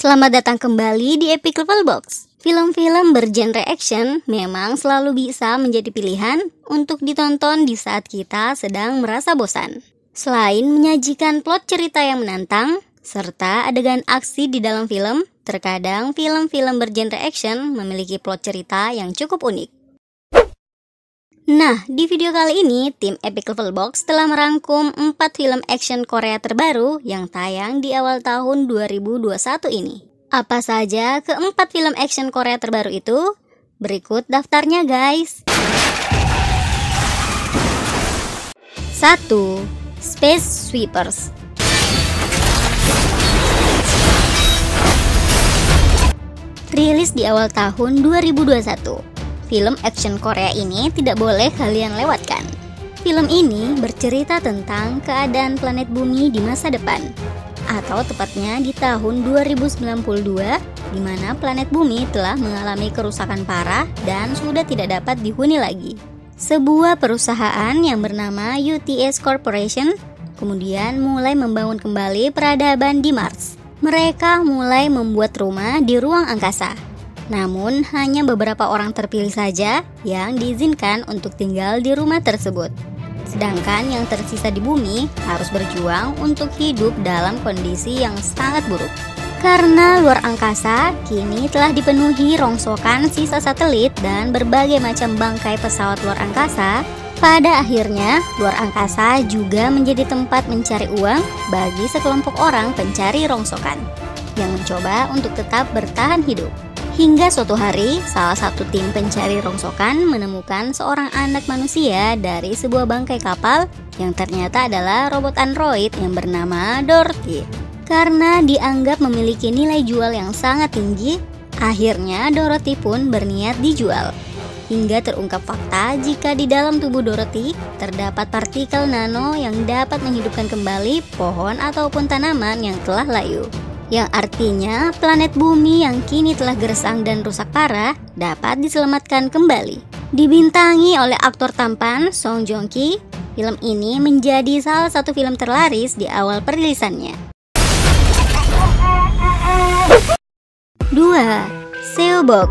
Selamat datang kembali di Epic Level Box. Film-film bergenre action memang selalu bisa menjadi pilihan untuk ditonton di saat kita sedang merasa bosan. Selain menyajikan plot cerita yang menantang, serta adegan aksi di dalam film, terkadang film-film bergenre action memiliki plot cerita yang cukup unik. Nah, di video kali ini, tim Epic Level Box telah merangkum 4 film action Korea terbaru yang tayang di awal tahun 2021 ini. Apa saja keempat film action Korea terbaru itu? Berikut daftarnya guys. 1. Space Sweepers. Rilis di awal tahun 2021. Film action Korea ini tidak boleh kalian lewatkan. Film ini bercerita tentang keadaan planet bumi di masa depan, atau tepatnya di tahun 2092, di mana planet bumi telah mengalami kerusakan parah dan sudah tidak dapat dihuni lagi. Sebuah perusahaan yang bernama UTS Corporation kemudian mulai membangun kembali peradaban di Mars. Mereka mulai membuat rumah di ruang angkasa. Namun, hanya beberapa orang terpilih saja yang diizinkan untuk tinggal di rumah tersebut. Sedangkan yang tersisa di bumi harus berjuang untuk hidup dalam kondisi yang sangat buruk. Karena luar angkasa kini telah dipenuhi rongsokan sisa satelit dan berbagai macam bangkai pesawat luar angkasa, pada akhirnya luar angkasa juga menjadi tempat mencari uang bagi sekelompok orang pencari rongsokan yang mencoba untuk tetap bertahan hidup. Hingga suatu hari, salah satu tim pencari rongsokan menemukan seorang anak manusia dari sebuah bangkai kapal yang ternyata adalah robot android yang bernama Dorothy. Karena dianggap memiliki nilai jual yang sangat tinggi, akhirnya Dorothy pun berniat dijual. Hingga terungkap fakta jika di dalam tubuh Dorothy terdapat partikel nano yang dapat menghidupkan kembali pohon ataupun tanaman yang telah layu. Yang artinya planet bumi yang kini telah gersang dan rusak parah dapat diselamatkan kembali. Dibintangi oleh aktor tampan Song Joong Ki, film ini menjadi salah satu film terlaris di awal perilisannya. 2. Seobok.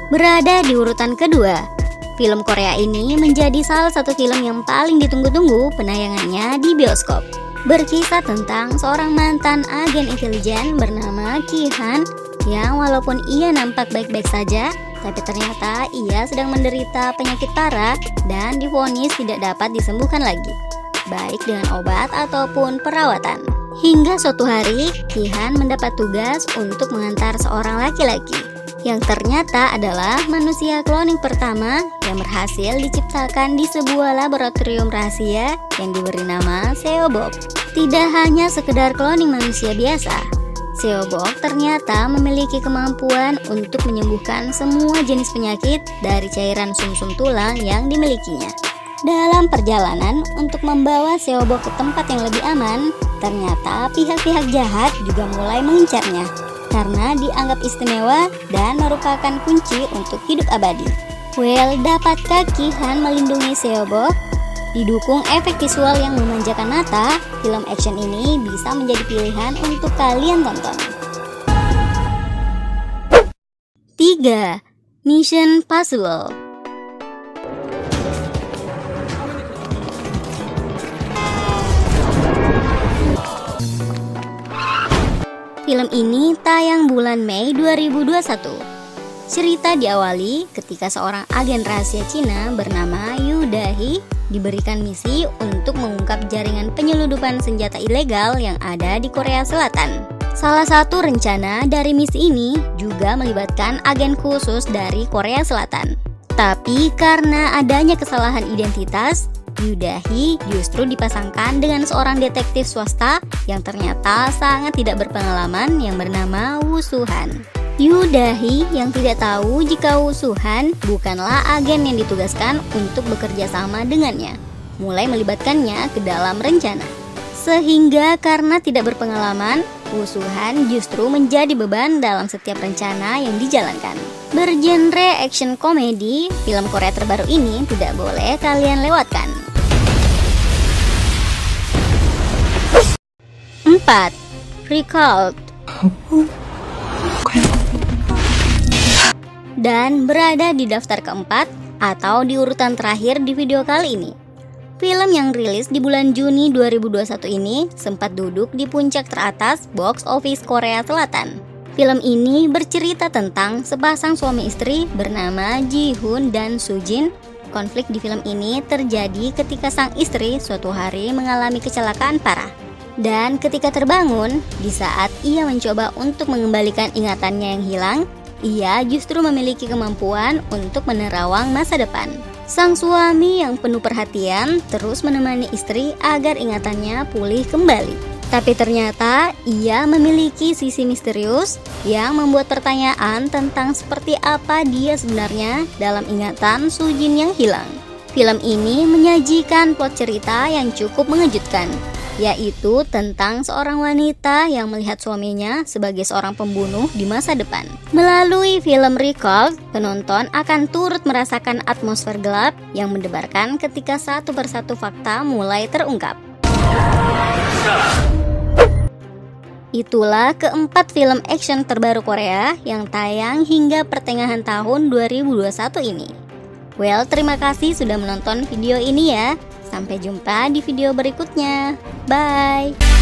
Berada di urutan kedua, film Korea ini menjadi salah satu film yang paling ditunggu-tunggu penayangannya di bioskop. Berkisah tentang seorang mantan agen intelijen bernama Ki Han yang walaupun ia nampak baik-baik saja, tapi ternyata ia sedang menderita penyakit parah dan divonis tidak dapat disembuhkan lagi, baik dengan obat ataupun perawatan. Hingga suatu hari, Ki Han mendapat tugas untuk mengantar seorang laki-laki yang ternyata adalah manusia cloning pertama yang berhasil diciptakan di sebuah laboratorium rahasia yang diberi nama Seobok. Tidak hanya sekedar cloning manusia biasa, Seobok ternyata memiliki kemampuan untuk menyembuhkan semua jenis penyakit dari cairan sumsum tulang yang dimilikinya. Dalam perjalanan untuk membawa Seobok ke tempat yang lebih aman, ternyata pihak-pihak jahat juga mulai mengincarnya karena dianggap istimewa dan merupakan kunci untuk hidup abadi. Well, dapatkah Ki Han melindungi Seobok? Didukung efek visual yang memanjakan mata, film action ini bisa menjadi pilihan untuk kalian tonton. 3. Mission Possible. Film ini tayang bulan Mei 2021. Cerita diawali ketika seorang agen rahasia Cina bernama Yu Dahi diberikan misi untuk mengungkap jaringan penyeludupan senjata ilegal yang ada di Korea Selatan. Salah satu rencana dari misi ini juga melibatkan agen khusus dari Korea Selatan. Tapi karena adanya kesalahan identitas, Yu Dahi justru dipasangkan dengan seorang detektif swasta yang ternyata sangat tidak berpengalaman yang bernama Woo Soo-han. Yu Dahi yang tidak tahu jika Woo Soo-han bukanlah agen yang ditugaskan untuk bekerja sama dengannya, mulai melibatkannya ke dalam rencana. Sehingga karena tidak berpengalaman, Woo Soo-han justru menjadi beban dalam setiap rencana yang dijalankan. Bergenre action komedi, film Korea terbaru ini tidak boleh kalian lewatkan. 4. Recalled. Dan berada di daftar keempat atau di urutan terakhir di video kali ini. Film yang rilis di bulan Juni 2021 ini sempat duduk di puncak teratas box office Korea Selatan. Film ini bercerita tentang sepasang suami istri bernama Ji Hoon dan Soo Jin. Konflik di film ini terjadi ketika sang istri suatu hari mengalami kecelakaan parah. Dan ketika terbangun, di saat ia mencoba untuk mengembalikan ingatannya yang hilang, ia justru memiliki kemampuan untuk menerawang masa depan. Sang suami yang penuh perhatian terus menemani istri agar ingatannya pulih kembali. Tapi ternyata ia memiliki sisi misterius yang membuat pertanyaan tentang seperti apa dia sebenarnya dalam ingatan Soo Jin yang hilang. Film ini menyajikan plot cerita yang cukup mengejutkan, yaitu tentang seorang wanita yang melihat suaminya sebagai seorang pembunuh di masa depan. Melalui film Recall, penonton akan turut merasakan atmosfer gelap yang mendebarkan ketika satu persatu fakta mulai terungkap. Itulah keempat film action terbaru Korea yang tayang hingga pertengahan tahun 2021 ini. Well, terima kasih sudah menonton video ini ya. Sampai jumpa di video berikutnya. Bye.